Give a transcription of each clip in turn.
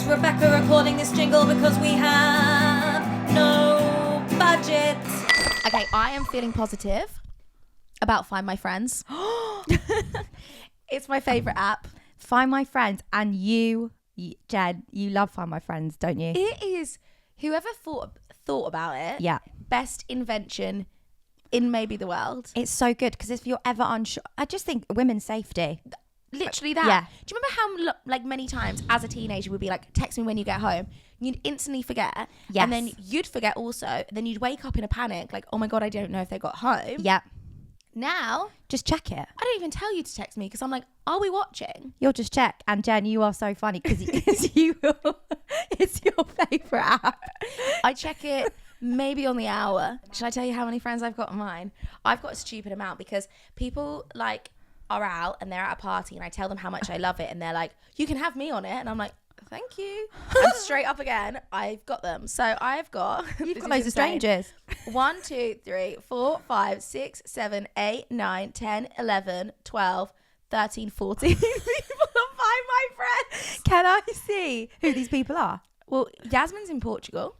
Rebecca recording this jingle because we have no budget. Okay, I am feeling positive about Find My Friends. It's my favourite app. Find My Friends. And you, Jen, you love Find My Friends, don't you? It is, whoever thought about it, Yeah. best invention in maybe the world. It's so good because if you're ever unsure, I just think women's safety. Literally that. Yeah. Do you remember how like many times as a teenager we'd be like, text me when you get home? You'd instantly forget. Yes. And then you'd forget also. And then you'd wake up in a panic like, oh my God, I don't know if they got home. Yeah. Now, Just check it. I don't even tell you to text me because I'm like, are we watching? You'll just check. And Jen, you are so funny because it's your favourite app. I check it maybe on the hour. Should I tell you how many friends I've got on mine? I've got a stupid amount because people like are out and they're at a party and I tell them how much I love it and they're like, you can have me on it. And I'm like, thank you. And straight up again, I've got them. So I've got... You've got loads of strangers. 1, 2, 3, 4, 5, 6, 7, 8, 9, 10, 11, 12, 13, 14 people on Find My Friends. Can I see who these people are? Well, Yasmin's in Portugal.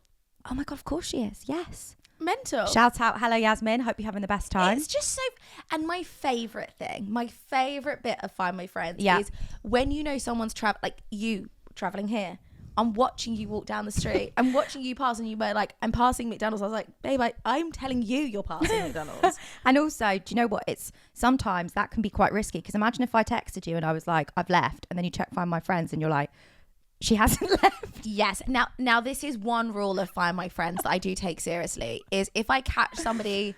Oh my God, of course she is. Yes. Mental. Shout out. Hello, Yasmin. Hope you're having the best time. It's just so... And my favourite thing, my favourite bit of Find My Friends Yeah. is when you know someone's like you travelling here. I'm watching you walk down the street. I'm watching you pass and you were like, I'm passing McDonald's. I was like, babe, I'm telling you you're passing McDonald's. And also, do you know what? It's sometimes that can be quite risky because imagine if I texted you and I was like, I've left, and then you check Find My Friends and you're like, she hasn't left. Yes. Now this is one rule of Find My Friends that I do take seriously is if I catch somebody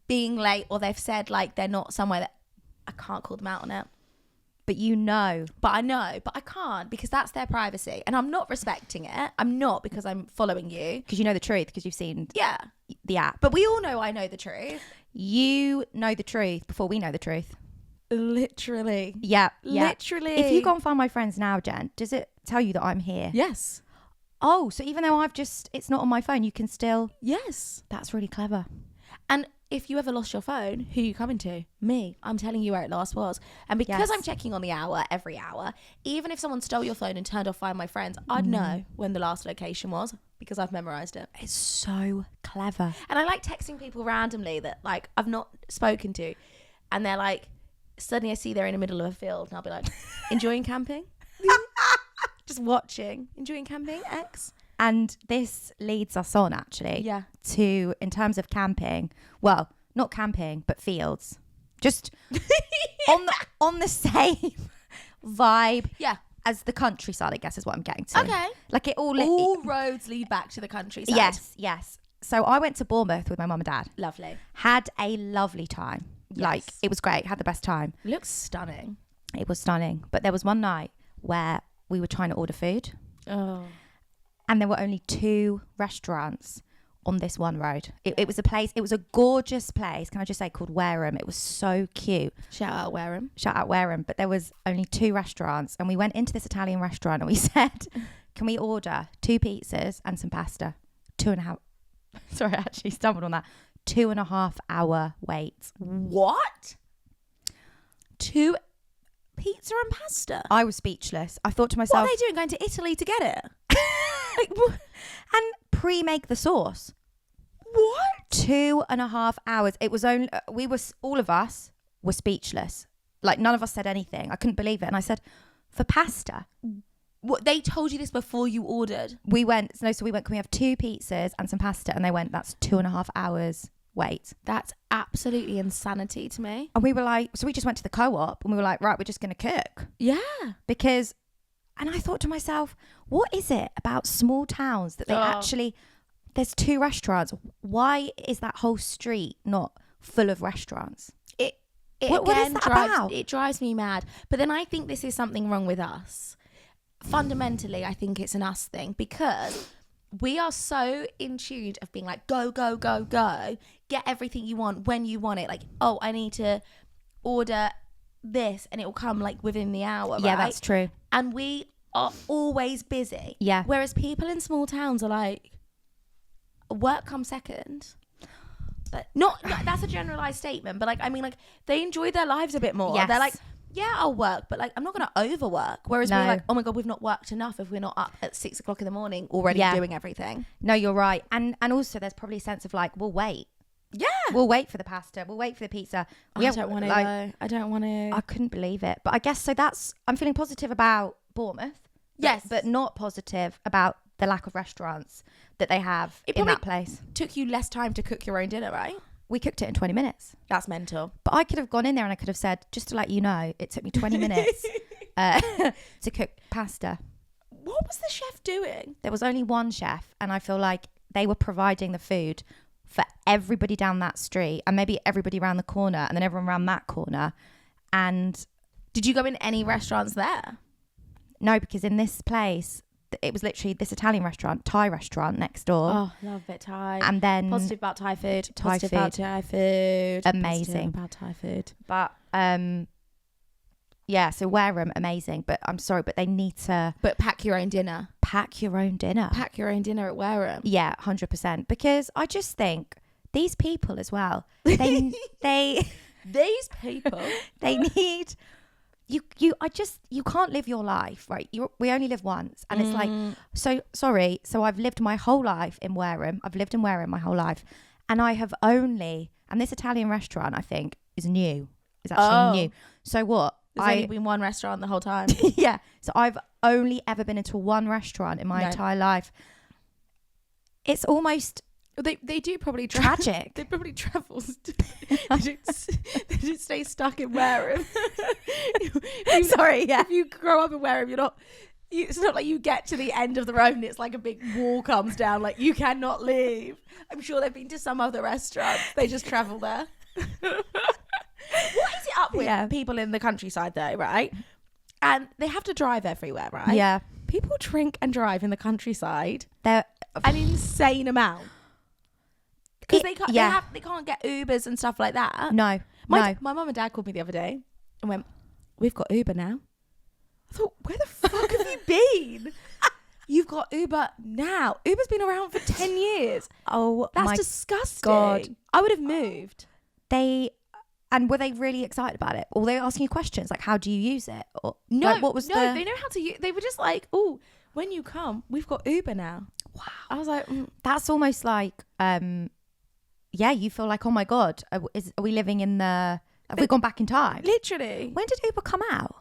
being late or they've said like they're not somewhere that I can't call them out on it. But you know. But I know, but I can't because that's their privacy and I'm not respecting it. I'm not because I'm following you. Because you know the truth because you've seen Yeah. the app. But we all know I know the truth. You know the truth before we know the truth. Literally. Yeah. Literally. If you go and Find My Friends now, Jen, does it tell you that I'm here? Yes. Oh, so even though it's not on my phone, you can still... Yes. That's really clever. And if you ever lost your phone, who are you coming to? Me. I'm telling you where it last was. And because Yes. I'm checking on the hour every hour, even if someone stole your phone and turned off Find My Friends, I'd know when the last location was because I've memorized it. It's so clever. And I like texting people randomly that like I've not spoken to. And they're like, suddenly I see they're in the middle of a field and I'll be like, enjoying camping? Just watching. Enjoying camping, X? And this leads us on actually Yeah. to, in terms of camping, well, not camping, but fields. Just on the same vibe Yeah. as the countryside, I guess is what I'm getting to. Okay. Like it all... All roads lead back to the countryside. Yes. So I went to Bournemouth with my mum and dad. Lovely. Had a lovely time. Yes. Like, it was great. Had the best time. Looks stunning. It was stunning. But there was one night where we were trying to order food Oh. and there were only 2 restaurants on this one road. It was a place, it was a gorgeous place, can I just say, called Wareham. It was so cute. Shout out Wareham. Shout out Wareham. But there was only 2 restaurants and we went into this Italian restaurant and we said, can we order 2 pizzas and some pasta? 2.5... Sorry, I actually stumbled on that. 2.5 hour wait. What? 2 pizza and pasta? I was speechless. I thought to What myself... are they doing? Going to Italy to get it? and pre-make the sauce. What? 2.5 hours. It was only... all of us were speechless. Like, none of us said anything. I couldn't believe it. And I said, for pasta... What, they told you this before you ordered? So we went, can we have 2 pizzas and some pasta? And they went, that's 2.5 hours wait. That's absolutely insanity to me. And we were like, so we just went to the co-op and we were like, right, we're just going to cook. Yeah. Because, and I thought to myself, what is it about small towns that they actually, there's 2 restaurants. Why is that whole street not full of restaurants? What is that about? It drives me mad. But then I think this is something wrong with us. Fundamentally, I think it's an us thing because we are so in tune of being like, go, go, go, go, get everything you want when you want it. Like, oh, I need to order this and it will come like within the hour. Yeah, right? that's true. And we are always busy. Yeah. Whereas people in small towns are like, work comes second. But not that's a generalized statement, but like, I mean, like they enjoy their lives a bit more. Yes. They're like, yeah, I'll work, but like I'm not going to overwork. Whereas we're No. like, oh my God, we've not worked enough if we're not up at 6 o'clock in the morning already doing everything. No, you're right. And also there's probably a sense of like, we'll wait. Yeah. We'll wait for the pasta. We'll wait for the pizza. I don't want to though. I don't want to. I couldn't believe it. But I guess so I'm feeling positive about Bournemouth. Yes. But not positive about the lack of restaurants that they have in that place. Took you less time to cook your own dinner, right? We cooked it in 20 minutes. That's mental. But I could have gone in there and I could have said, just to let you know, it took me 20 minutes to cook pasta. What was the chef doing? There was only one chef, and I feel like they were providing the food for everybody down that street and maybe everybody around the corner and then everyone around that corner. And did you go in any restaurants there? no, because in this place, it was literally this Italian restaurant, Thai restaurant next door. Oh, love it, Thai. And then Positive about Thai food. Thai Positive food. about Thai food. Amazing. Positive about Thai food. But yeah, so Wareham, amazing. But I'm sorry, but they need to But pack your own dinner. pack your own dinner. Pack your own dinner at Wareham. Yeah, 100%. Because I just think these people as well, they These people. they need you can't live your life, right? We only live once, and it's like, so sorry, so I've lived my whole life in Wareham. I've lived in Wareham my whole life, and I have only, and this Italian restaurant I think is actually new. So what? There's only been one restaurant the whole time. Yeah, so I've only ever been into one restaurant in my entire life. It's almost They do probably tragic. They probably travel. They don't stay stuck in Wareham. Sorry, yeah. If you grow up in Wareham, it's not like you get to the end of the road and it's like a big wall comes down, like you cannot leave. I'm sure they've been to some other restaurants. They just travel there. What is it up with people in the countryside though, right? And they have to drive everywhere, right? Yeah. People drink and drive in the countryside They're an insane amount. Because they can't, yeah. they can't get Ubers and stuff like that. No. My mum and dad called me the other day and went, "We've got Uber now." I thought, where the fuck have you been? You've got Uber now. Uber's been around for 10 years. Oh, That's my disgusting. God. I would have moved. And were they really excited about it? Or were they asking you questions like, how do you use it? Or No, like, what was no, they know how to use. They were just like, "Oh, when you come, we've got Uber now." Wow. I was like, That's almost like, yeah, you feel like, oh my God, are we living in have we gone back in time? literally, When did Uber come out?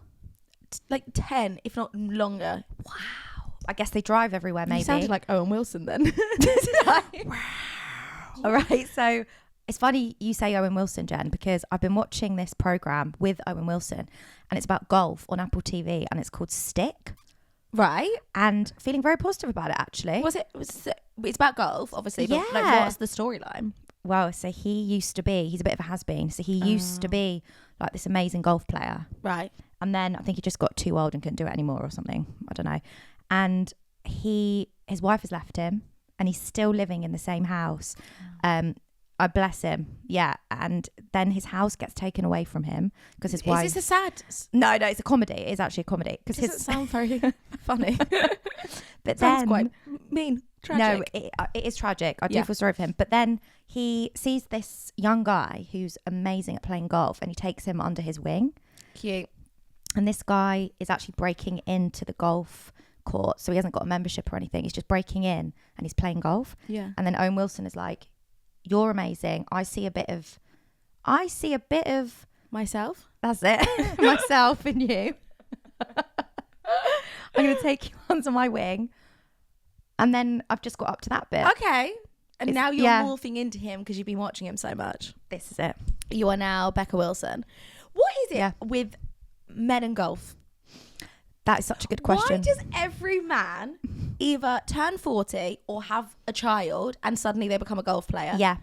like 10, if not longer. Wow. I guess they drive everywhere, maybe. You sounded like Owen Wilson then. Wow. All right. So it's funny you say Owen Wilson, Jen, because I've been watching this program with Owen Wilson and it's about golf on Apple TV and it's called Stick. Right. And feeling very positive about it, actually. It's about golf, obviously. But like, Yeah. what's the storyline? Well, so he's a bit of a has-been. So he used to be like this amazing golf player. Right. And then I think he just got too old and couldn't do it anymore or something. I don't know. And his wife has left him and he's still living in the same house. I bless him. Yeah. And then his house gets taken away from him because his wife... Is this a sad... No, it's a comedy. It is actually a comedy. Because Doesn't sound very funny. But Sounds then... quite mean. Tragic. No, it is tragic. I do feel sorry for him. But then he sees this young guy who's amazing at playing golf and he takes him under his wing. Cute. And this guy is actually breaking into the golf court. So he hasn't got a membership or anything. He's just breaking in and he's playing golf. Yeah. And then Owen Wilson is like, "You're amazing. I see a bit of Myself? that's it. Myself in you. I'm going to take you under my wing." And then I've just got up to that bit. Okay. And now you're yeah. morphing into him because you've been watching him so much. This is it. You are now Becca Wilson. What is it with men and golf? That is such a good question. Why does every man either turn 40 or have a child and suddenly they become a golf player? Yeah.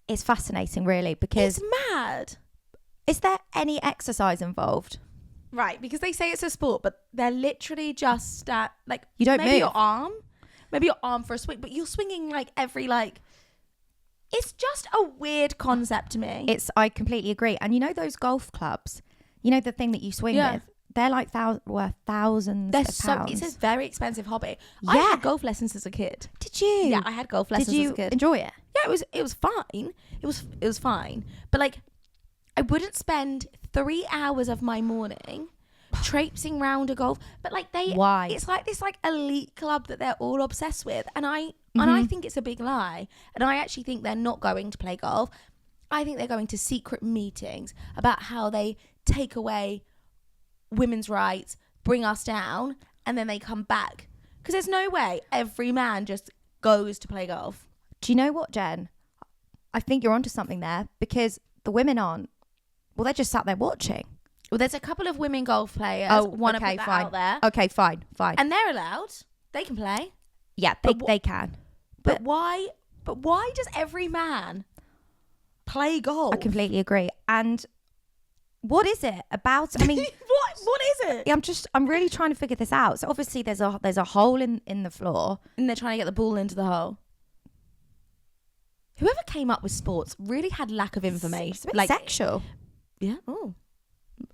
It's fascinating, really, because... It's mad. Is there any exercise involved? Right, because they say it's a sport, but they're literally just like... You don't maybe move. your arm. Maybe your arm for a swing, but you're swinging like every like... It's just a weird concept to me. I completely agree. And you know those golf clubs? You know the thing that you swing with? They're like worth thousands of pounds. It's a very expensive hobby. Yeah. I had golf lessons as a kid. Did you? Yeah, I had golf lessons Did you as a kid. enjoy it? Yeah, it was fine. It was fine. But like, I wouldn't spend 3 hours of my morning traipsing round a golf. But like Why? it's like this like elite club that they're all obsessed with, and I think it's a big lie. And I actually think they're not going to play golf. I think they're going to secret meetings about how they take away women's rights, bring us down, and then they come back. Because there's no way every man just goes to play golf. Do you know what, Jen? I think you're onto something there, because the women aren't. Well, they're just sat there watching. Well, there's a couple of women golf players. Want to put that out there. Okay, fine. And they're allowed. They can play. Yeah, they can. But why? But why does every man play golf? I completely agree. And what is it about? I mean, what is it? Yeah, I'm really trying to figure this out. So obviously there's a hole in the floor, and they're trying to get the ball into the hole. Whoever came up with sports really had lack of information. It's a bit sexual. Yeah. Oh,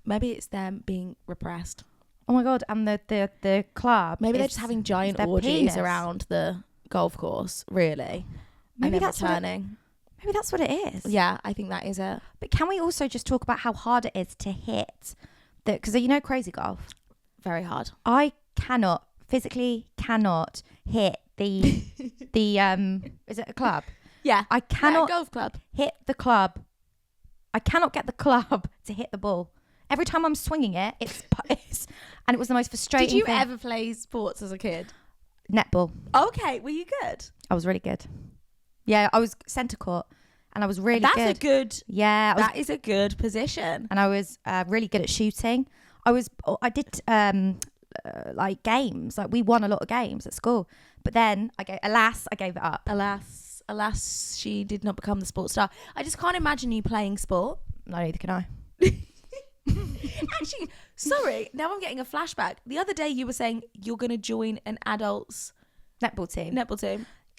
maybe it's them being repressed. Oh my god! And the club. Maybe they're just having giant orgies around the golf course. Really. Maybe and that's returning. Maybe that's what it is. Yeah, I think that is it. But can we also just talk about how hard it is to hit because you know crazy golf? Very hard. I physically cannot hit the is it a club? Yeah. I cannot golf club. hit the club. I cannot get the club to hit the ball. Every time I'm swinging it, it's and it was the most frustrating thing. Did you thing. ever play sports as a kid? Netball. Okay, were you good? I was really good. Yeah, I was centre court, and I was really good. That's a good. Yeah, that is a good position. And I was really good at shooting. I did like games. Like we won a lot of games at school. But then I gave it up. Alas, she did not become the sports star. I just can't imagine you playing sport. No, neither can I. Actually, sorry. Now I'm getting a flashback. The other day you were saying you're going to join an adults netball team.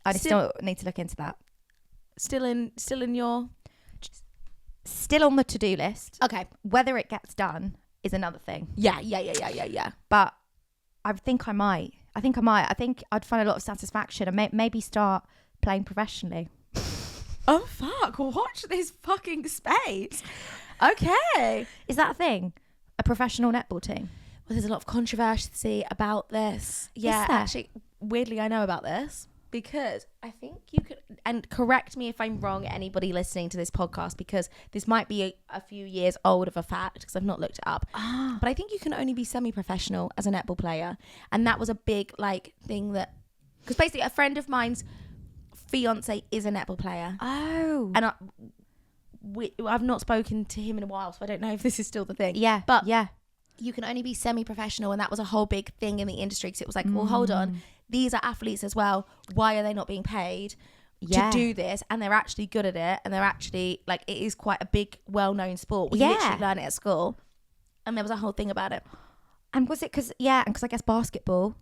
I still need to look into that. Still in your. Still on the to-do list. Okay. Whether it gets done is another thing. Yeah. But I think I might. I think I'd find a lot of satisfaction and maybe start playing professionally. Oh fuck! Watch this fucking space. Okay, is that a thing? A professional netball team? Well, there's a lot of controversy about this. Yeah, actually, weirdly, I know about this because I think you could. And correct me if I'm wrong, anybody listening to this podcast, because this might be a few years old of a fact because I've not looked it up. But I think you can only be semi-professional as a netball player, and that was a big thing that because basically a friend of mine's fiance is a netball player. Oh, and I've not spoken to him in a while, so I don't know if this is still the thing. Yeah, but yeah, you can only be semi-professional, and that was a whole big thing in the industry because it was like, well, hold on, these are athletes as well. Why are they not being paid to do this? And they're actually good at it, and they're actually it is quite a big, well-known sport. We literally learn it at school, and there was a whole thing about it. And was it because I guess basketball.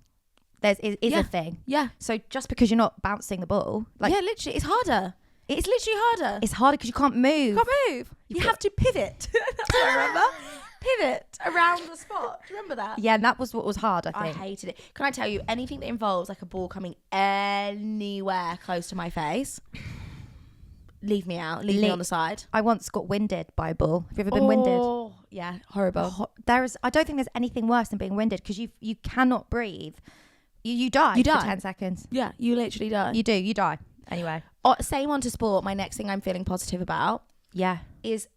Is a thing. Yeah. So just because you're not bouncing the ball, literally, it's harder. It's literally harder. It's harder because you can't move. You have to pivot. That's what I remember. Pivot around the spot. Do you remember that? Yeah, and that was what was hard, I think. I hated it. Can I tell you, anything that involves a ball coming anywhere close to my face, leave me out. Leave me on the side. I once got winded by a ball. Have you ever been winded? Oh, yeah, horrible. I don't think there's anything worse than being winded because you cannot breathe. You die for 10 seconds. Yeah, you literally die. You die. Anyway. Same on to sport. My next thing I'm feeling positive about is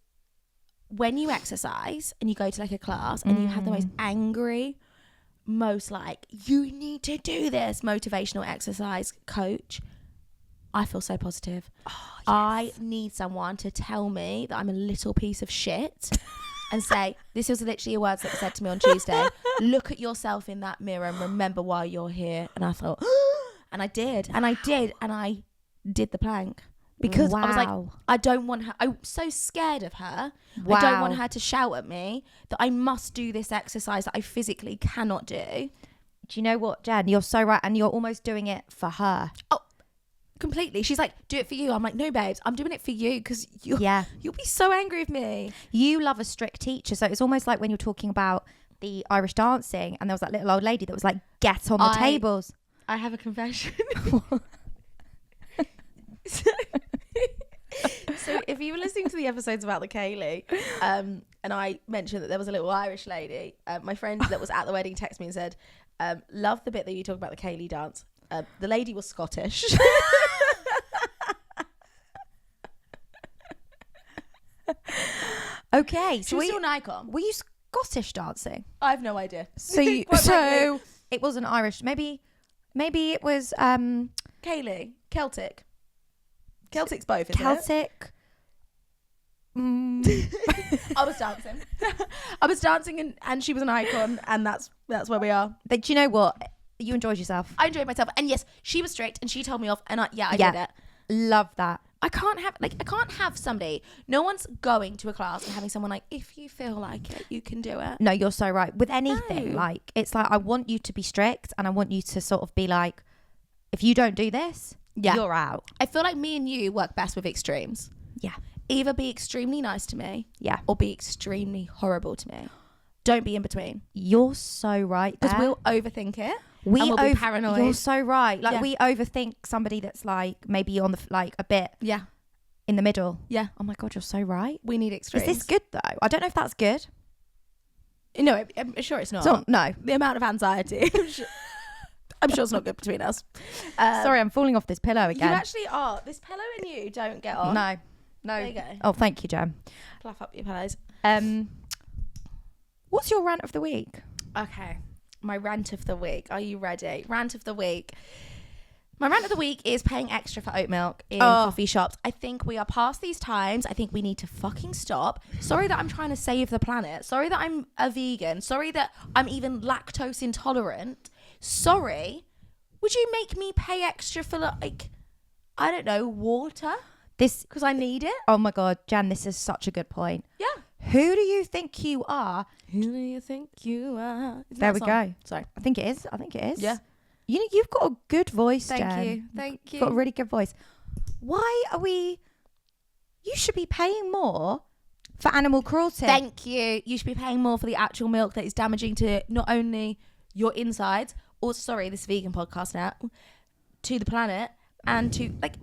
when you exercise and you go to a class and you have the most angry, most you need to do this motivational exercise coach. I feel so positive. Oh, yes. I need someone to tell me that I'm a little piece of shit and say, this was literally a words that were said to me on Tuesday. Look at yourself in that mirror and remember why you're here. And I thought, and I did the plank because I was like, I don't want her. I'm so scared of her. Wow. I don't want her to shout at me that I must do this exercise that I physically cannot do. Do you know what, Jen? You're so right. And you're almost doing it for her. Oh, completely. She's like, do it for you. I'm like, no, babes, I'm doing it for you because you'll be so angry with me. You love a strict teacher. So it's almost like when you're talking about the Irish dancing and there was that little old lady that was like, get on the tables. I have a confession. So if you were listening to the episodes about the Kaylee, and I mentioned that there was a little Irish lady, my friend that was at the wedding texted me and said, love the bit that you talk about the Kaylee dance. The lady was Scottish. Okay, She was still an icon. were you Scottish dancing? I have no idea. So it wasn't Irish. Maybe it was Kaylee, Celtic. Celtic's both, isn't it? Celtic. I was dancing. I was dancing and she was an icon, and that's where we are. But do you know what? You enjoyed yourself. I enjoyed myself, and yes, she was strict and she told me off, and I did it. Love that. I can't have somebody. No one's going to a class and having someone like, if you feel like it, you can do it. No, you're so right. With anything, No. like it's like I want you to be strict, and I want you to sort of be like, if you don't do this, you're out. I feel like me and you work best with extremes. Yeah. Either be extremely nice to me, Yeah. or be extremely horrible to me. Don't be in between, You're so right. because there. we'll overthink it. we and we'll be paranoid. You're so right. Like Yeah. we overthink somebody that's like maybe on the like a bit Yeah, in the middle. yeah. Oh my god, you're so right. We need Is extremes. this good though? I don't know if that's good. No, I'm sure it's not. So, no. The amount of anxiety. I'm sure it's not good between us. Sorry, I'm falling off this pillow You again. actually are. This pillow and you don't get on. No. There you go. Oh, thank you, Jem. Fluff up your pillows. What's your rant of the week? Okay. My rant of the week. Are you ready? Rant of the week. My rant of the week is paying extra for oat milk in coffee shops. I think we are past these times. I think we need to fucking stop. Sorry that I'm trying to save the planet. Sorry that I'm a vegan. Sorry that I'm even lactose intolerant. Sorry. Would you make me pay extra for like, I don't know, water? Because I need it? Oh my god, Jan, this is such a good point. Yeah. Who do you think you are? Who do you think you are? There we go. Sorry. I think it is. Yeah. You've got a good voice, Thank Jan. you. Thank you. You've got a really good voice. Why are we... You should be paying more for animal cruelty. Thank you. You should be paying more for the actual milk that is damaging to not only your insides, or sorry, this vegan podcast now, to the planet, and to like,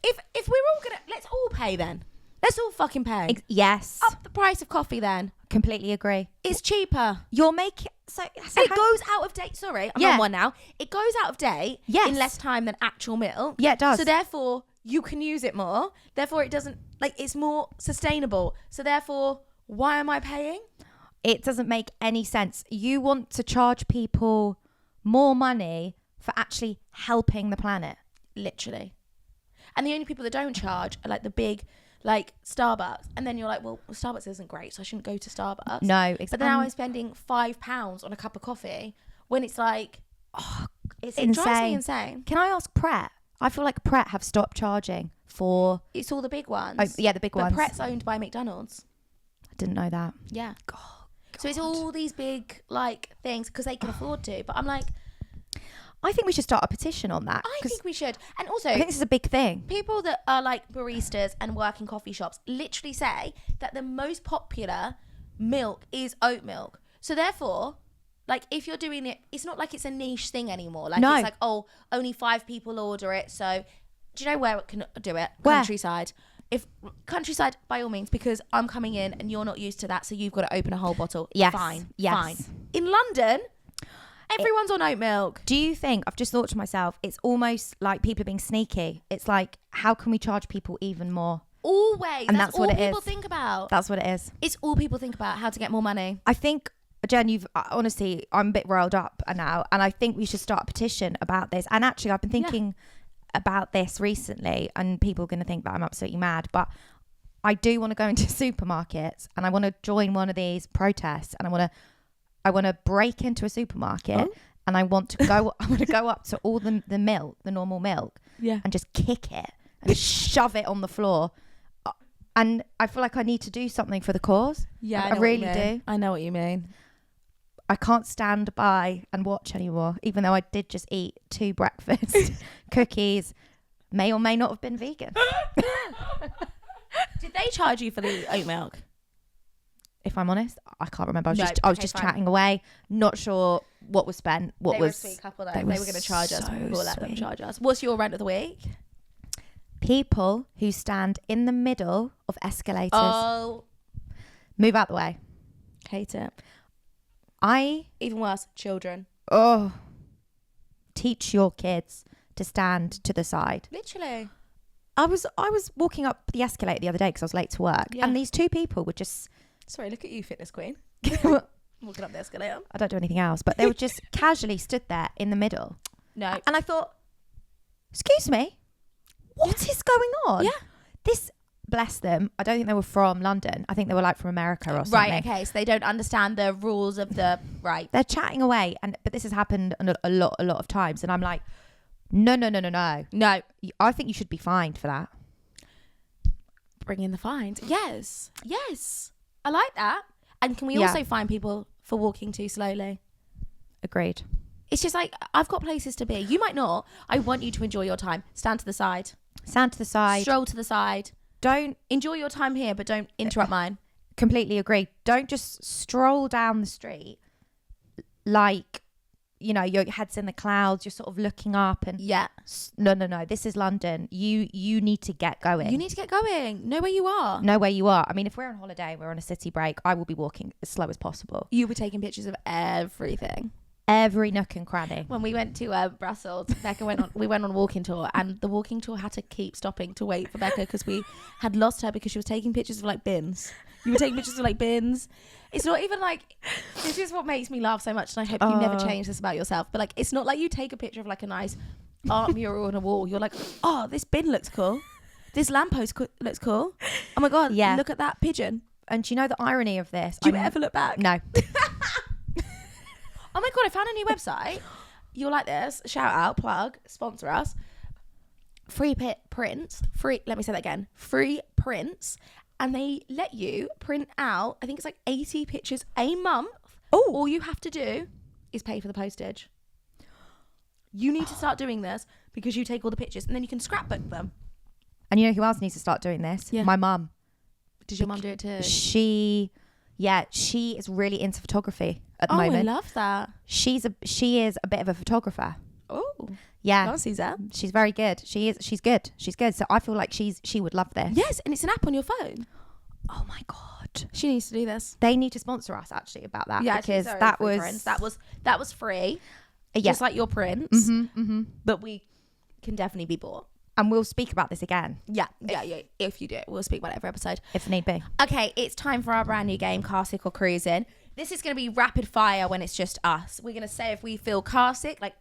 if we're all gonna, let's all pay then. Let's all fucking pay. Yes. Up the price of coffee then. Completely agree. It's cheaper. You're making... And it goes out of date. Sorry, I'm Yeah. on one now. It goes out of date Yes. in less time than actual milk. Yeah, it does. So therefore, you can use it more. Therefore, it doesn't, like, it's more sustainable. So therefore, why am I paying? It doesn't make any sense. You want to charge people more money for actually helping the planet. Literally. And the only people that don't charge are like the big, like Starbucks. And then you're like, well, Starbucks isn't great, so I shouldn't go to Starbucks. No, But exactly. now I'm spending £5 on a cup of coffee when it's like, It's it drives me insane. insane. Can I ask Pret? I feel like Pret have stopped charging for... It's all the big ones. Oh, yeah, the big But ones. Pret's owned by McDonald's. I didn't know that. Yeah. God. So it's all these big like things because they can afford to. But I'm like, I think we should start a petition on that. I 'cause think we should. And also, I think this is a big thing. people that are like baristas and work in coffee shops literally say that the most popular milk is oat milk. So therefore, like if you're doing it, it's not like it's a niche thing anymore. Like No. it's like, oh, only 5 people order it. So do you know where it can do it? Where? Countryside. If Countryside, by all means, because I'm coming in and you're not used to that, so you've got to open a whole bottle. Yes. Fine. Yes. Fine. In London, everyone's on oat milk. Do you think, I've just thought to myself, it's almost like people are being sneaky. It's like, how can we charge people even more? Always. And that's that's what all it people is. think about. That's what it is. It's all people think about, how to get more money. I think, Jen, you've honestly, I'm a bit riled up now, and I think we should start a petition about this. And actually, I've been thinking about this recently, and people are going to think that I'm absolutely mad, but I do want to go into supermarkets, and I want to join one of these protests, and I want to break into a supermarket, and I want to go. I want to go up to all the milk, the normal milk, and just kick it and shove it on the floor. And I feel like I need to do something for the cause. Yeah, I really do. I know what you mean. I can't stand by and watch anymore, even though I did just eat 2 breakfast cookies. May or may not have been vegan. Did they charge you for the oat milk? If I'm honest, I can't remember. I was No, just okay, fine. chatting away. Not sure what was spent. What They were a was sweet couple though. they They were were going to charge us. so We'll let them sweet. charge us. What's your rant of the week? People who stand in the middle of escalators. Oh, Move out the way. hate it. Even worse, children. Teach your kids to stand to the side. Literally. I was walking up the escalator the other day because I was late to work, and these two people were just Sorry, look at you, fitness queen. I Walking up the escalator. don't do anything else, but they were just casually stood there in the middle. No. And I thought, excuse me, what is going on? Yeah. This, bless them, I don't think they were from London. I think they were like from America or something. Right, okay. So they don't understand the rules of the... Right. They're chatting away, but this has happened a lot of times. And I'm like, no. No. I think you should be fined for that. Bring in the fines. Yes. I like that. And can we also fine people for walking too slowly? Agreed. It's just like, I've got places to be. You might not. I want you to enjoy your time. Stand to the side. Stand to the side. Stroll to the side. Don't Enjoy your time here, but don't interrupt mine. completely agree. Don't just stroll down the street like, you know, your head's in the clouds. You're sort of looking up and Yeah. no. This is London. You need to get going. You need to get going. Know where you are. Know where you are. I mean, if we're on holiday, we're on a city break, I will be walking as slow as possible. You were taking pictures of everything. Every nook and cranny. When we went to Brussels, we went on a walking tour, and the walking tour had to keep stopping to wait for Becca because we had lost her because she was taking pictures of like bins. You were taking pictures of like bins. It's not even like, this is what makes me laugh so much, and I hope you never change this about yourself. But like, it's not like you take a picture of like a nice art mural on a wall. You're like, oh, this bin looks cool. This lamppost looks cool. Oh my God, Yeah. look at that pigeon. And do you know the irony of this? Do you ever look back? No. Oh my God, I found a new website. You'll like this. Shout out, plug, sponsor us. Free prints. Let me say that again. Free prints. And they let you print out, I think it's like 80 pictures a month. Oh. All you have to do is pay for the postage. You need to start doing this because you take all the pictures and then you can scrapbook them. And you know who else needs to start doing this? Yeah. My mum. Did your mum do it too? She is really into photography at the moment. I love that. She is a bit of a photographer. Oh, Yeah. I see that. She's very good. She's good. So I feel like she would love this. Yes, and it's an app on your phone. Oh my God. She needs to do this. They need to sponsor us actually about that because sorry, that free was prints. that was free. Yeah. Just like your prints. Mm-hmm. But we can definitely be bought. And we'll speak about this again Yeah. If you do, we'll speak about it every episode. if need be. Okay, it's time for our brand new game, carsick or cruising. This is going to be rapid fire when it's just us. We're going to say if we feel carsick, like,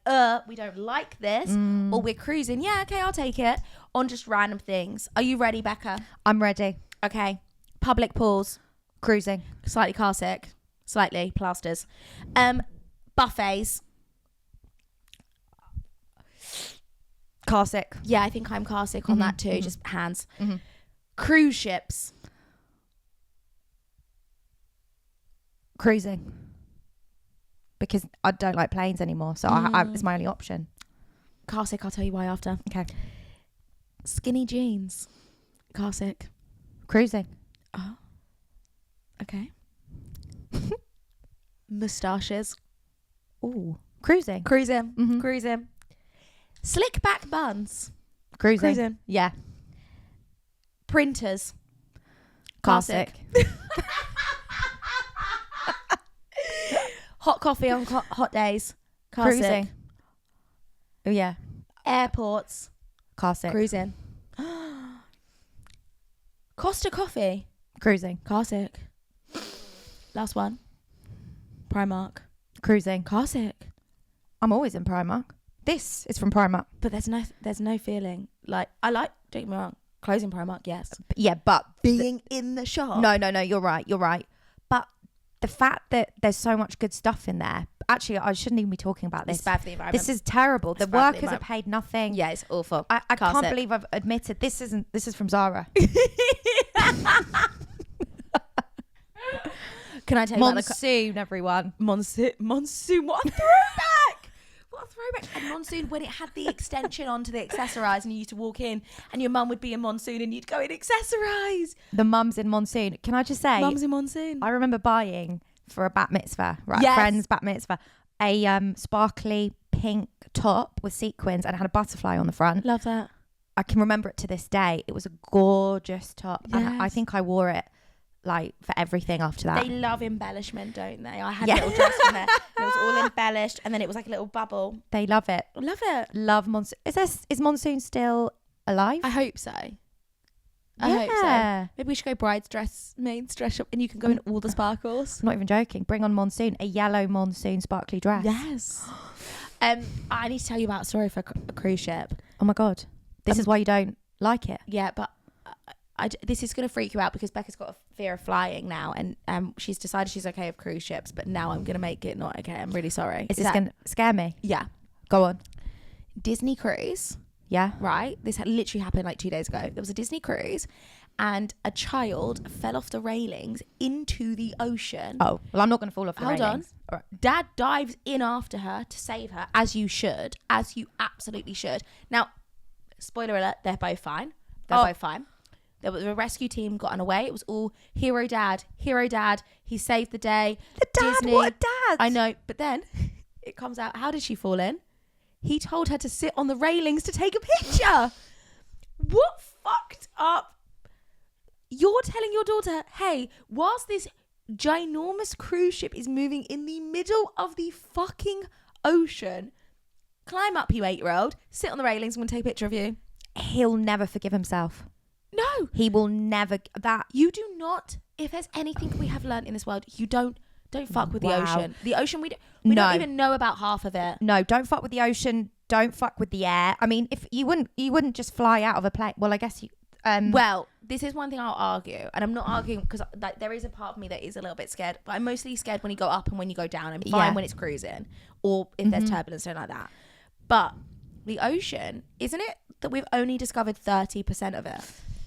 we don't like this, or we're cruising, yeah, okay, I'll take it, on just random things. Are you ready, Becca? I'm ready. Okay. Public pools, Cruising. slightly carsick, slightly plasters. Buffets. Carsick. Yeah, I think I'm carsick on that too, just hands. Mm-hmm. Cruise ships. Cruising. Because I don't like planes anymore, so it's my only option. Carsick, I'll tell you why after. Okay. Skinny jeans. Carsick. Cruising. Oh. Okay. Moustaches. Ooh. Cruising. Cruising. Mhm. Cruising. Slick back buns. Cruising. Cruising. Yeah. Printers. Carsick. Hot coffee on hot days. Carsick. Cruising. Oh yeah. Airports. Carsick. Cruising. Costa Coffee. Cruising. Carsick. Last one. Primark. Cruising. Carsick. I'm always in Primark. This is from Primark. But there's no feeling like, I like, don't get me wrong, closing Primark, yes. Yeah, but Being in the shop. no, you're right. But the fact that there's so much good stuff in there. Actually, I shouldn't even be talking about this. It's bad for the environment. This is terrible. The It's bad for the workers are environment. paid nothing. Yeah, it's awful. I can't Carsick. believe I've admitted this is from Zara. Can I tell you about the Monsoon, everyone. Monsoon? What a throwback! What a throwback! And Monsoon, when it had the extension onto the accessorise, and you used to walk in, and your mum would be in Monsoon, and you'd go in accessorise. The mums in Monsoon. Can I just say, Mum's in Monsoon. I remember buying for a bat mitzvah, right? Yes. Friend's bat mitzvah, a sparkly pink top with sequins and it had a butterfly on the front. Love that. I can remember it to this day. It was a gorgeous top. And I Yes. think I wore it like for everything after that. They love embellishment, don't they? I had Yeah. a little dress from there. And it was all embellished, and then it was like a little bubble. They love it. I love it. Love Monsoon. Is Monsoon still alive? I hope so. I hope so. Yeah. Maybe we should go bride's dress, maid's dress shop, and you can go in all the sparkles. I'm not even joking. Bring on Monsoon. A yellow Monsoon sparkly dress. Yes. I need to tell you about a story for a cruise ship. Oh my God. This is why you don't like it. Yeah, but this is going to freak you out because Becca's got a fear of flying now, and she's decided she's okay with cruise ships, but now I'm going to make it not okay. I'm really sorry. Is this going to scare me? Yeah. Go on. Disney cruise, Yeah. right? This literally happened like 2 days ago. There was a Disney cruise, and a child fell off the railings into the ocean. Oh, well, I'm not going to fall off the Hold on. railings. All right. Dad dives in after her to save her, as you should, as you absolutely should. Now, spoiler alert, they're both fine. They're both fine. There was a rescue team gotten away. It was all hero dad. He saved the day. The dad? Disney. What a dad? I know, but then it comes out. How did she fall in? He told her to sit on the railings to take a picture. What fucked up? You're telling your daughter, hey, whilst this ginormous cruise ship is moving in the middle of the fucking ocean, climb up, you 8-year-old, sit on the railings, I'm going to take a picture of you. He'll never forgive himself. No, He will never. That. you do not. If there's anything we have learned in this world, you don't fuck with the Wow. ocean. The ocean, we No. don't even know about half of it. No, don't fuck with the ocean. Don't fuck with the air. I mean, if you wouldn't just fly out of a plane. Well, I guess you. Well, this is one thing I'll argue, and I'm not arguing because like there is a part of me that is a little bit scared, but I'm mostly scared when you go up and when you go down. I'm fine Yeah. when it's cruising or if there's turbulence, something like that. But the ocean, isn't it that we've only discovered 30% of it,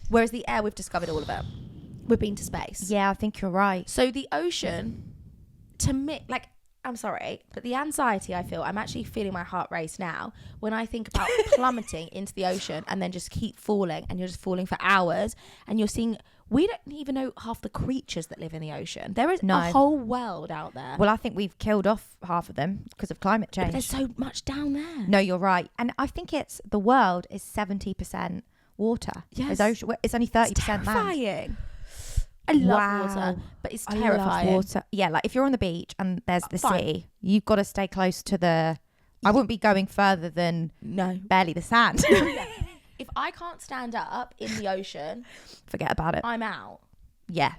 whereas the air we've discovered all of it. We've been to space. Yeah, I think you're right. So the ocean, to me, like, I'm sorry, but the anxiety I feel, I'm actually feeling my heart race now when I think about plummeting into the ocean and then just keep falling, and you're just falling for hours, and you're seeing, we don't even know half the creatures that live in the ocean. There is No. a whole world out there. Well, I think we've killed off half of them because of climate But change. there's so much down there. No, you're right. And I think the world is 70% water. Yes. It's ocean. It's only 30% land. Terrifying. I love Wow. water, but it's I love terrifying. water. Yeah, like if you're on the beach and there's the Fine. sea, you've got to stay close to the. I wouldn't be going further than No. barely the sand. If I can't stand up in the ocean, Forget about it. I'm out. Yeah.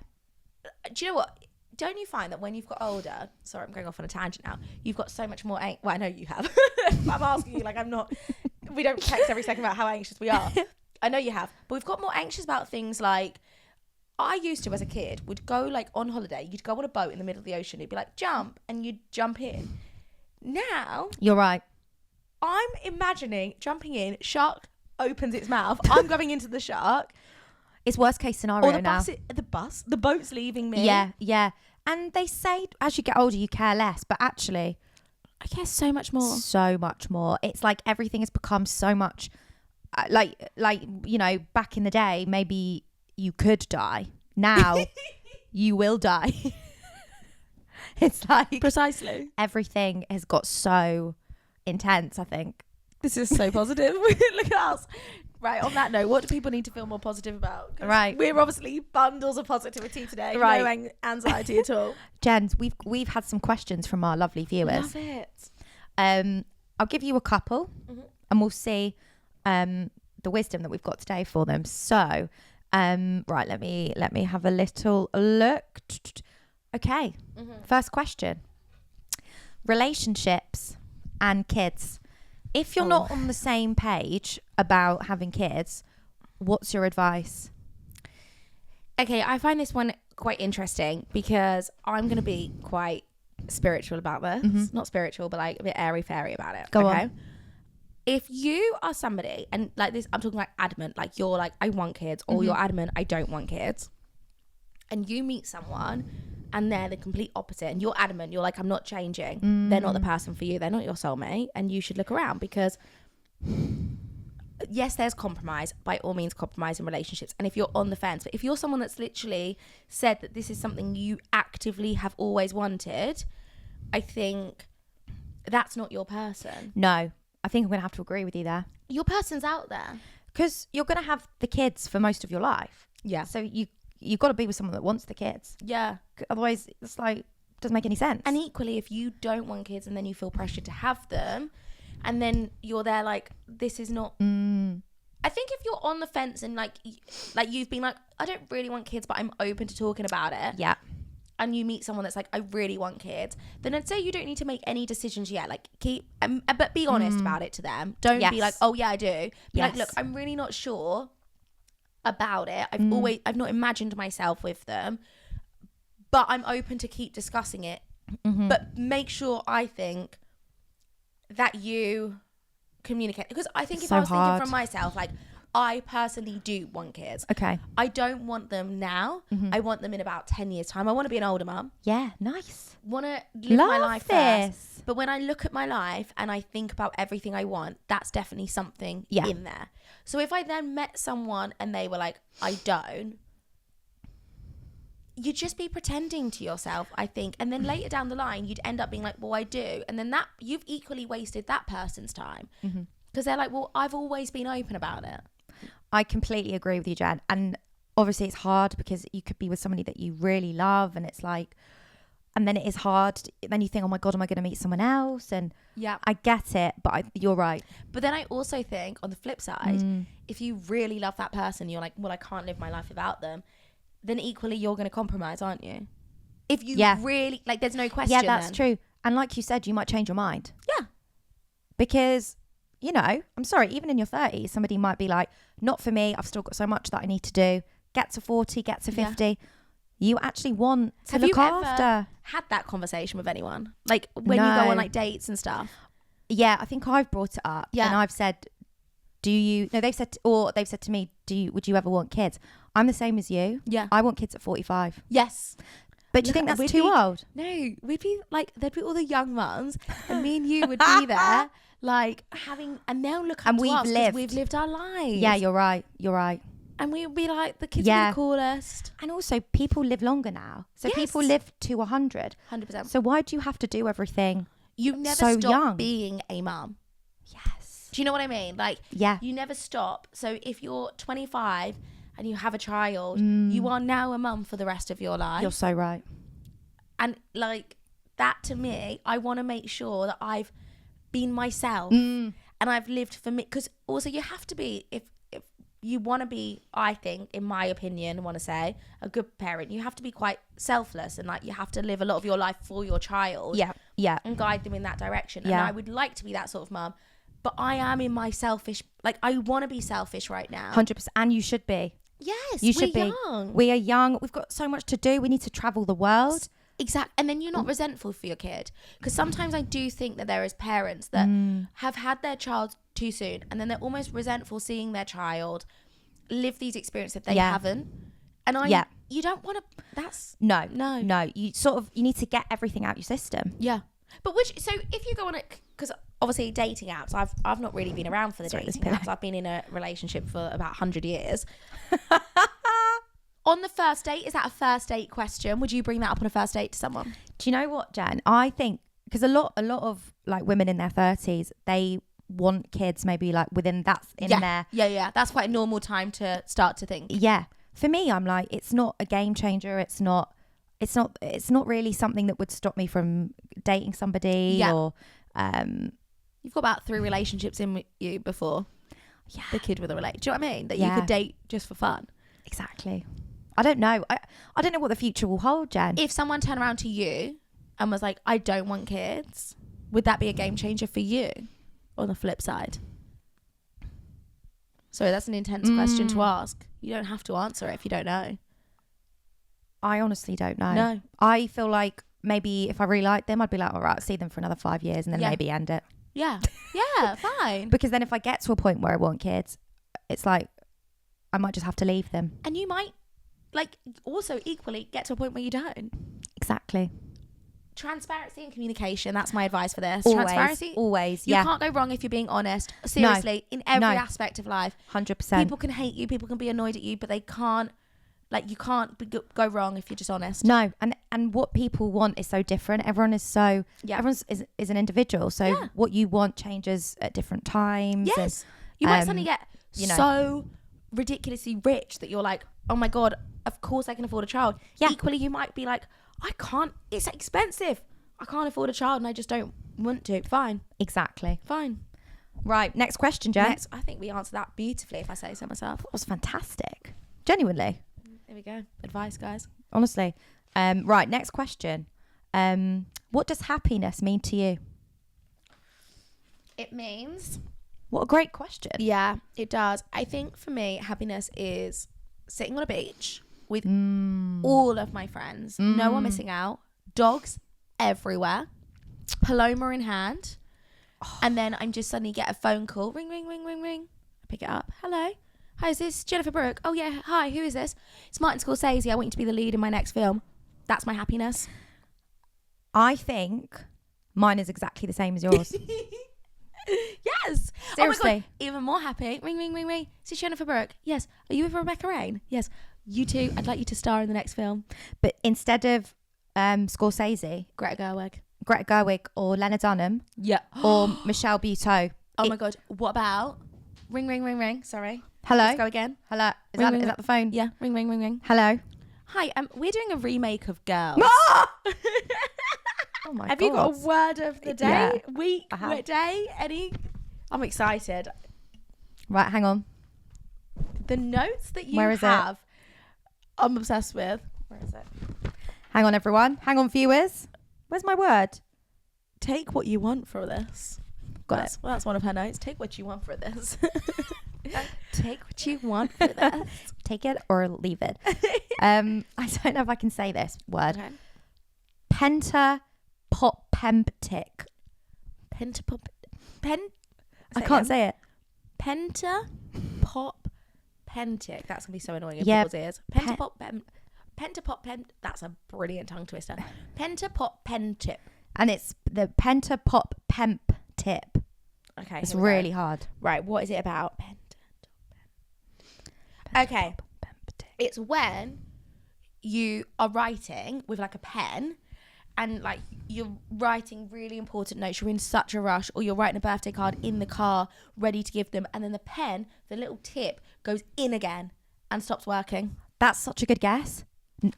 Do you know what? Don't you find that when you've got older, sorry, I'm going off on a tangent now, you've got so much more, well, I know you have. I'm asking you, like, I'm not, we don't text every second about how anxious we are. I know you have, but we've got more anxious about things like, I used to, as a kid, would go like on holiday, you'd go on a boat in the middle of the ocean, it'd be like, jump, and you'd jump in. Now, You're right. I'm imagining jumping in, shark opens its mouth, I'm going into the shark, It's worst case scenario or now. the boat's leaving me. Yeah. And they say as you get older, you care less, but actually, I care so much more. so much more. It's like everything has become so much like you know, back in the day, maybe you could die. Now you will die. It's like Precisely. everything has got so intense, I think. This is so positive. Look at us. Right, on that note, what do people need to feel more positive about? 'Cause Right. we're obviously bundles of positivity today. Right. No anxiety at all. Jen, we've had some questions from our lovely viewers. Love it. I'll give you a couple and we'll see the wisdom that we've got today for them. So right, let me have a little look. Okay. First question. Relationships and kids. If you're not on the same page about having kids, what's your advice? Okay, I find this one quite interesting because I'm going to be quite spiritual about this. Not spiritual, but like a bit airy-fairy about it. Go okay? on. If you are somebody, and like this, I'm talking like adamant, like you're like, I want kids, or you're adamant, I don't want kids, and you meet someone and they're the complete opposite, and you're adamant, you're like, I'm not changing, they're not the person for you, they're not your soulmate, and you should look around because yes, there's compromise, by all means compromise in relationships, and if you're on the fence, but if you're someone that's literally said that this is something you actively have always wanted, I think that's not your person. No, I think I'm going to have to agree with you there. Your person's out there. Because you're going to have the kids for most of your life. Yeah. So you've got to be with someone that wants the kids. Yeah. Otherwise, it's like, doesn't make any sense. And equally, if you don't want kids and then you feel pressured to have them, and then you're there like, this is not... I think if you're on the fence and like you've been like, I don't really want kids, but I'm open to talking about it. Yeah. And you meet someone that's like, I really want kids, then I'd say you don't need to make any decisions yet. Like but be honest about it to them. Don't be like, oh yeah, I do. Be like, look, I'm really not sure about it. I've not imagined myself with them, but I'm open to keep discussing it. But make sure, I think, that you communicate, because I think if So I was thinking hard. from myself, like, I personally do want kids. Okay. I don't want them now. I want them in about 10 years time. I want to be an older mum. Yeah, nice. Want to live my life this. first. But when I look at my life and I think about everything I want, that's definitely something in there. So if I then met someone and they were like, I don't, you'd just be pretending to yourself, I think. And then later down the line, you'd end up being like, well, I do. And then that you've equally wasted that person's time. Because they're like, well, I've always been open about it. I completely agree with you, Jen. And obviously it's hard because you could be with somebody that you really love, and it's like, and then it is hard. Then you think, oh my God, am I going to meet someone else? And Yeah. I get it, but you're right. But then I also think on the flip side, if you really love that person, you're like, well, I can't live my life without them. Then equally you're going to compromise, aren't you? If you really, like, there's no question. Yeah, that's then. true. And like you said, you might change your mind. Yeah. Because, you know, I'm sorry, even in your 30s, somebody might be like, not for me. I've still got so much that I need to do. Get to 40, get to 50. Yeah. You actually want to look after. Ever had that conversation with anyone? Like when you go on like dates and stuff? Yeah, I think I've brought it up. Yeah. And I've said, they've said to me, would you ever want kids? I'm the same as you. Yeah. I want kids at 45. Yes. But do you think that's too old? No, we'd be like, there'd be all the young mums and me and you would be there like having, and they'll look up to us because we've lived our lives. Yeah, you're right. And we would be like, the kids are the coolest. And also people live longer now. So people live to 100. 100%. So why do you have to do everything You never so stop young? being a mum. Yes. Do you know what I mean? Like, you never stop. So if you're 25 and you have a child, you are now a mum for the rest of your life. You're so right. And like that, to me, I want to make sure that I've been myself and I've lived for me. Because also you have to be, if you want to be, I think, in my opinion, want to say, a good parent, you have to be quite selfless, and like you have to live a lot of your life for your child. Yeah. And guide them in that direction. And Yeah. I would like to be that sort of mum. But I am in my selfish, like I want to be selfish right now. 100%. And you should be. Yes, You should be. Young. We are young. We've got so much to do. We need to travel the world. Exactly. And then you're not resentful for your kid. Because sometimes I do think that there is parents that have had their child too soon, and then they're almost resentful seeing their child live these experiences that they haven't. And you don't want to, that's... No. You need to get everything out your system. Yeah. But so if you go on it, because obviously dating apps, I've not really been around for the dating apps. I've been in a relationship for about 100 years. On the first date, is that a first date question? Would you bring that up on a first date to someone? Do you know what, Jen? I think, because a lot of like women in their 30s, they want kids maybe like within there. Yeah. That's quite a normal time to start to think. Yeah. For me, I'm like, it's not a game changer. It's not really something that would stop me from dating somebody or you've got about 3 relationships in with you before the kid with a relate. Do you know what I mean? That you could date just for fun. Exactly. I don't know. I don't know what the future will hold, Jen. If someone turned around to you and was like, I don't want kids, would that be a game changer for you on the flip side? Sorry, that's an intense question to ask. You don't have to answer it if you don't know. I honestly don't know. No. I feel like maybe if I really like them, I'd be like, all right, see them for another 5 years and then maybe end it. Yeah. Fine. Because then if I get to a point where I want kids, it's like I might just have to leave them. And you might like also equally get to a point where you don't. Exactly. Transparency and communication. That's my advice for this. Transparency. Always. You can't go wrong if you're being honest. Seriously, in every aspect of life. 100%. People can hate you. People can be annoyed at you, but they can't. Like you can't go wrong if you're just honest. No, and what people want is so different. Everyone is so. Yeah. Everyone is an individual. So what you want changes at different times. Yes. You might suddenly get so ridiculously rich that you're like, oh my God, of course I can afford a child. Yeah. Equally, you might be like, I can't, it's expensive. I can't afford a child and I just don't want to. Fine. Exactly. Fine. Right, next question, Jen. I think we answered that beautifully if I say so myself. That was fantastic. Genuinely. There we go. Advice, guys. Honestly. Right, next question. What does happiness mean to you? It means... What a great question. Yeah, it does. I think for me, happiness is sitting on a beach with all of my friends. No one missing out. Dogs everywhere. Paloma in hand. And then I'm just suddenly get a phone call. Ring, ring, ring, ring, ring. I pick it up. Hello. Hi, is this Jennifer Brooke? Oh, yeah. Hi, who is this? It's Martin Scorsese. I want you to be the lead in my next film. That's my happiness. I think mine is exactly the same as yours. Yes. Seriously. Oh my God. Even more happy. Ring, ring, ring, ring. Is this Jennifer Brooke? Yes. Are you with Rebecca Rain? Yes. You two, I'd like you to star in the next film. But instead of Scorsese, Greta Gerwig or Lena Dunham Yeah. or Michelle Buteau. Oh my God. What about... Ring, ring, ring, ring. Sorry. Hello? Let's go again. Hello? Is Ring, ring, that the phone? Yeah. Ring, ring, ring, ring. Hello? Hi. We're doing a remake of Girls. Oh my Have God. you got a word of the day? Yeah, Week? I have. What day? Any? I'm excited. Right, hang on. The notes that you Where is it? have, I'm obsessed with. Where is it? Hang on, everyone. Hang on, viewers. Where's my word? Take what you want for this. Got it. Well, that's one of her notes. Take what you want for this. Take what you want for this. Take it or leave it. I don't know if I can say this word. Okay. Pentapopemptic. Pentapop. I can't say it. Pentapoppentic. That's gonna be so annoying in Yeah. people's ears. Pentapop. That's a brilliant tongue twister. Pentapopentip. And it's the pentapopemp tip. Okay, It's here we go. really hard. Right. What is it about? Okay. It's when you are writing with like a pen and like you're writing really important notes, you're in such a rush, or you're writing a birthday card in the car ready to give them, and then the pen, the little tip goes in again and stops working. That's such a good guess.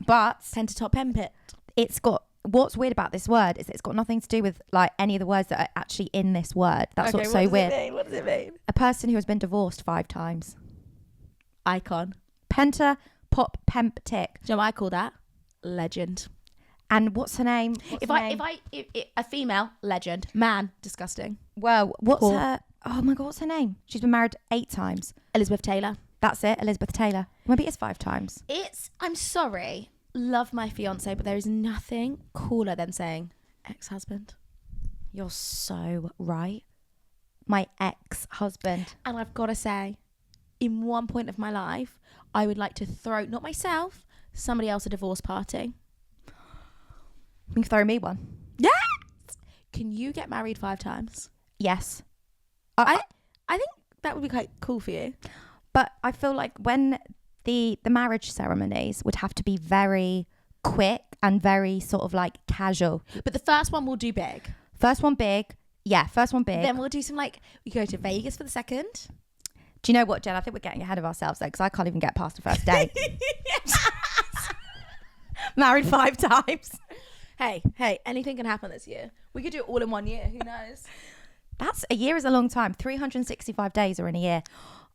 But Pentatop. it's got, what's weird about this word is it's got nothing to do with like any of the words that are actually in this word. That's what's so weird. What does it mean? A person who has been divorced 5 times. Icon. Pentapopemptic. Do you know what I call that? Legend. And what's her name? If a female, legend. Man, disgusting. Well, what's Cool. her? Oh my God, what's her name? She's been married 8 times. Elizabeth Taylor. That's it, Elizabeth Taylor. Maybe it's 5 times. I'm sorry, love my fiance, but there is nothing cooler than saying ex-husband. You're so right. My ex-husband. And I've got to say, in one point of my life, I would like to throw, not myself, somebody else a divorce party. You can throw me one. Yes! Can you get married 5 times? Yes. I think that would be quite cool for you. But I feel like when the marriage ceremonies would have to be very quick and very sort of like casual. But the first one we'll do big. First one big. Yeah, first one big. Then we'll do some we go to Vegas for the second. Do you know what, Jen? I think we're getting ahead of ourselves though, because I can't even get past the first date. Married 5 times. Hey, anything can happen this year. We could do it all in 1 year. Who knows? A year is a long time. 365 days are in a year.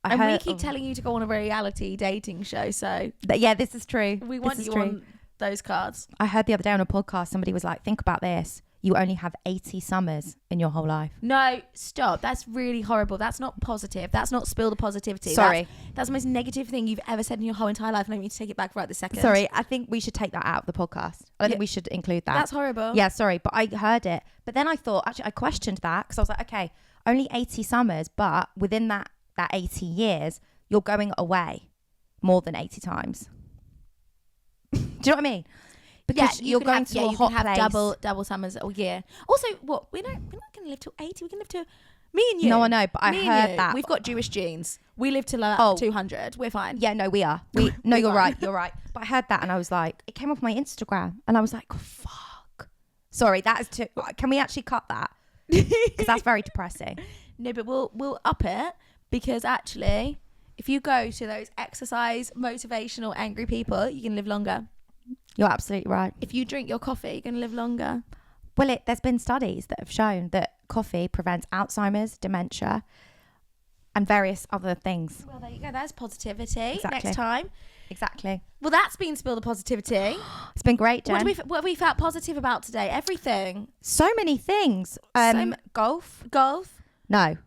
We keep telling you to go on a reality dating show, so Yeah, this is true. we want you on those cards. I heard the other day on a podcast, somebody was like, think about this. You only have 80 summers in your whole life. No, stop. That's really horrible. That's not positive. That's not spill the positivity. Sorry. That's the most negative thing you've ever said in your whole entire life, and I need to take it back right this second. Sorry, I think we should take that out of the podcast. I don't think we should include that. That's horrible. Yeah, sorry, but I heard it. But then I thought, actually, I questioned that because I was like, okay, only 80 summers, but within that 80 years, you're going away more than 80 times. Do you know what I mean? Because you're going to a hot place. double summers a year. Also, what we're not going to live till 80. We can live till me and you. No, I know, but I heard that. We've got Jewish genes. We live till 200. We're fine. Yeah, no, we are. No, you're right. You're right. But I heard that and I was like, it came off my Instagram and I was like, oh, fuck. Sorry, that is too. Can we actually cut that? Because that's very depressing. No, but we'll up it because actually If you go to those exercise, motivational, angry people, you can live longer. You're absolutely right. If you drink your coffee, you're going to live longer. Well, there's been studies that have shown that coffee prevents Alzheimer's, dementia, and various other things. Well, there you go. There's positivity. Exactly. Next time. Exactly. Well, that's been Spill the Positivity. It's been great, Jen. What have we felt positive about today? Everything. So many things. Golf. Golf. No,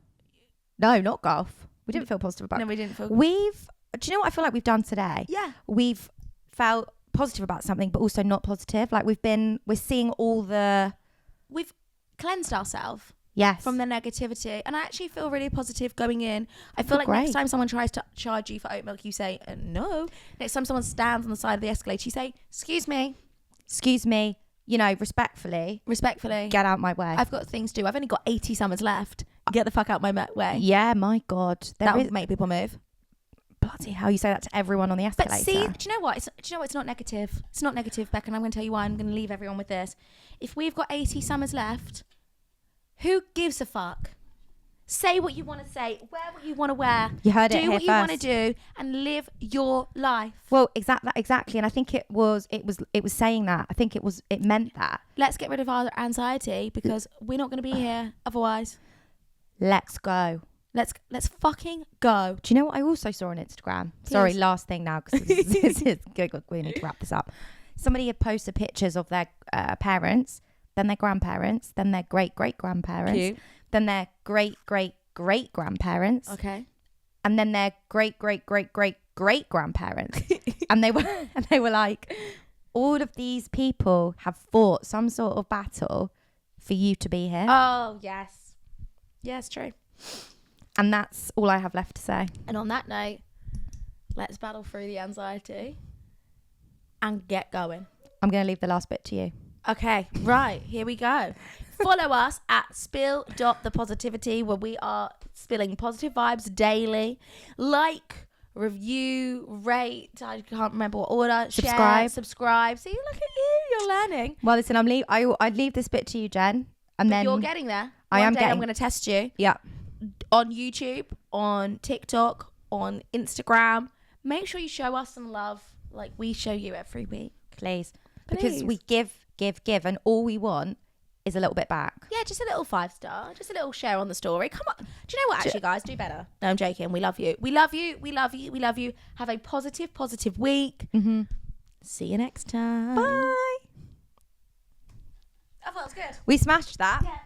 not golf. We didn't feel positive about. No, we didn't feel. Do you know what I feel like we've done today? Yeah. We've felt positive about something, but also not positive. Like we're seeing all the. We've cleansed ourselves. Yes. From the negativity, and I actually feel really positive going in. I feel like great. next time someone tries to charge you for oat milk, you say no. Next time someone stands on the side of the escalator, you say excuse me, respectfully get out my way. I've got things to do. I've only got 80 summers left. Get the fuck out my way. Yeah, my God, That would make people move. Bloody hell, you say that to everyone on the escalator. But see, do you know what? It's not negative. It's not negative, Becca, and I'm going to tell you why. I'm going to leave everyone with this. If we've got 80 summers left, who gives a fuck? Say what you want to say, wear what you want to wear. You heard it do here what you want to first. do, and live your life. Well, exactly, and I think it was saying that. I think it meant that. Let's get rid of our anxiety because we're not going to be here otherwise. Let's go. Let's fucking go. Do you know what I also saw on Instagram? Please. Sorry, last thing now because this is good. We need to wrap this up. Somebody had posted pictures of their parents, then their grandparents, then their great-great-grandparents, Cute. then their great-great-great-grandparents, Okay. and then their great-great-great-great-grandparents. and they were like, all of these people have fought some sort of battle for you to be here. Oh, yes. Yes, true. And that's all I have left to say. And on that note, let's battle through the anxiety and get going. I'm going to leave the last bit to you. Okay, right, here we go. Follow us at spill.thepositivity, where we are spilling positive vibes daily. Like, review, rate, I can't remember what order. Share, subscribe. See, look at you, you're learning. Well, listen, I'd leave this bit to you, Jen. And then You're getting there. I'm going to test you. Yeah. On YouTube, on TikTok, on Instagram. Make sure you show us some love like we show you every week. Please. Because we give, and all we want is a little bit back. Yeah, just a little 5-star, just a little share on the story. Come on. Do you know what, actually, guys? Do better. No, I'm joking. We love you. We love you. We love you. We love you. Have a positive week. Mm-hmm. See you next time. Bye. I thought it was good. We smashed that. Yeah.